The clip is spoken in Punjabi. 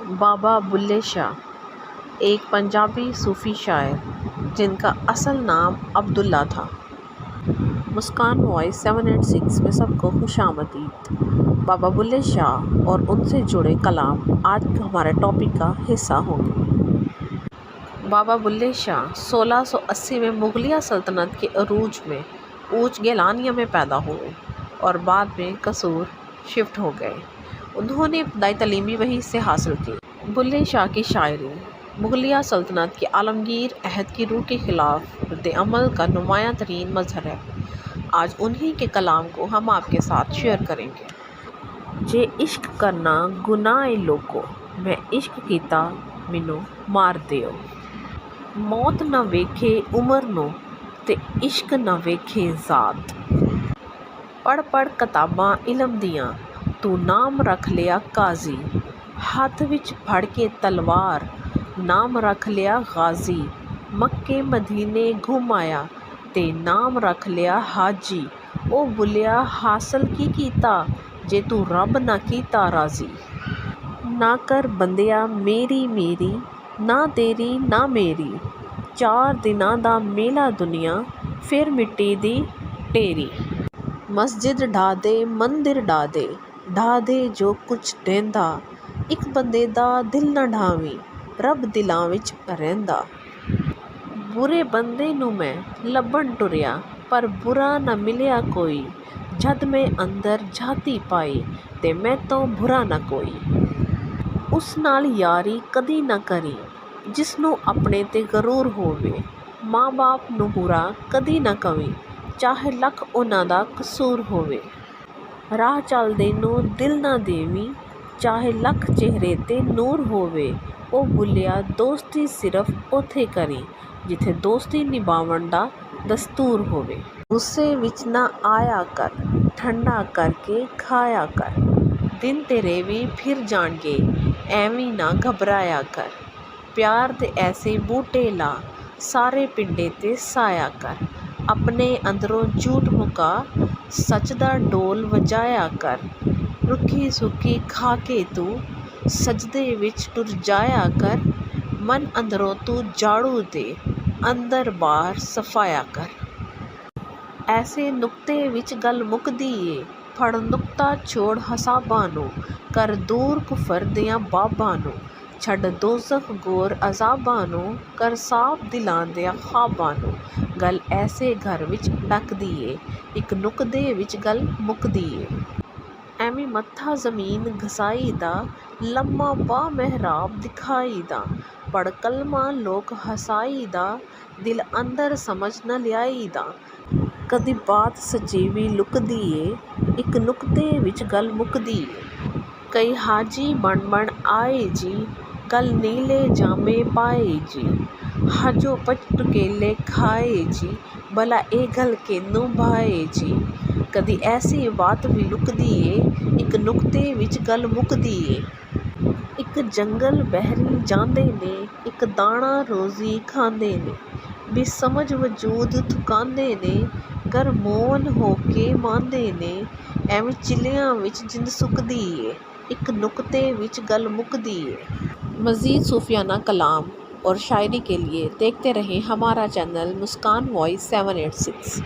بابا بلے شاہ ایک پنجابی صوفی شاعر جن کا اصل نام عبداللہ تھا۔ مسکان وائس 786 میں سب کو خوش آمدید۔ بابا بلے شاہ اور ان سے جڑے کلام آج ہمارے ٹاپک کا حصہ ہوں گے۔ بابا بلے شاہ 1680 میں مغلیہ سلطنت کے عروج میں اوچ گیلانیہ میں پیدا ہوئے اور بعد میں قصور شفٹ ہو گئے۔ انہوں نے ابتدائی تعلیم بھی وہیں سے حاصل کی۔ بلے شاہ کی شاعری مغلیہ سلطنت کے عالمگیر عہد کی روح کے خلاف رد عمل کا نمایاں ترین مظہر ہے۔ آج انہی کے کلام کو ہم آپ کے ساتھ شیئر کریں گے۔ جے عشق کرنا گناہ اے لوکو، میں عشق کیتا مینوں مار دیو۔ موت نہ ویکھے عمر نوں تے عشق نہ ویکھے ذات۔ پڑھ پڑھ کتاباں علم دیاں تو نام رکھ لیا قاضی۔ ہاتھ وچ پھڑ کے تلوار نام رکھ لیا غازی۔ مکے مدینے گھم آیا تے نام رکھ لیا حاجی۔ او بلیا حاصل کی کیتا جے تو رب نہ کیتا راضی۔ نہ کر بندیا میری میری، نہ تیری نہ میری، چار دناں دا میلہ دنیا پھر مٹی دی ٹیری۔ مسجد ڈھا دے مندر ڈھا دے جو کچھ ڈیندا، ایک بندے دا دل نہ ڈھاویں رب دلاں وچ رہندا۔ برے بندے نوں میں لبھن ٹریا پر برا نہ ملیا کوئی، جد میں اندر جھاتی پائی تے میں توں برا نہ کوئی۔ اس نال یاری کدی نہ کری جس نوں اپنے تے غرور ہووے، ماں باپ نوں برا کدی نہ کہیں چاہے لکھ انہاں دا قصور ہووے۔ راہ چلدے نوں دل نہ دیویں چاہے لکھ چہرے تے نور ہووے۔ او بلیا دوستی صرف اوتھے کری جتھے دوستی نبھاون دا دستور ہووے۔ غصے وچ نہ آیا کر، ٹھنڈا کر کے کھایا کر، دن تیرے وی پھر جان گے ایویں نہ گھبرایا کر۔ پیار دے ایسے بوٹے لا سارے پنڈے تے سایا کر، اپنے اندروں جھوٹ مکا سچ دا ڈول وجایا کر۔ رکھی سکھی کھا کے تو سجدے وچ ٹر جایا کر، من اندروں تو جھاڑو دے اندر باہر صفایا کر۔ ایسے نقطے وچ گل مکدی اے، پھڑ نقطہ چھوڑ حساباں نوں، کر دور کفر دیاں باباں نوں، چھڈ دوزخ گور عذاباں نوں، کر صاف دلاں دیاں خواباں نوں۔ گل ایسے گھر وچ ڈکدی اے، ایک نقطے وچ گل مکدی اے۔ ایویں متھا زمین گھسائی دا، لمما پا محراب دکھائی دا، پڑھ کلمہ لوک ہسائی دا، دل اندر سمجھ نہ لیائی دا۔ کدی بات سچی وی لکدی اے، ایک نقطے وچ گل مکدی اے۔ کئی حاجی بن آئے جی، گل نیلے جامے پائے جی، حجو پچ ٹکیلے کھائے جی، بھلا اے گل کینوں بھائے جی۔ کدی ایسی بات وی لکدی اے، ایک نقطے وچ گل مکدی اے۔ ایک جنگل بحری جاندے نے، ایک دانا روزی کھاندے نے، بے سمجھ وجود تھکاندے نے، گر مومن ہو کے ماندے نے، ایویں چلیاں وچ جند سکدی اے، ایک نقطے وچ گل مکدی اے۔ مزید صوفیانہ کلام اور شاعری کے لیے دیکھتے رہیں ہمارا چینل مسکان وائس 786۔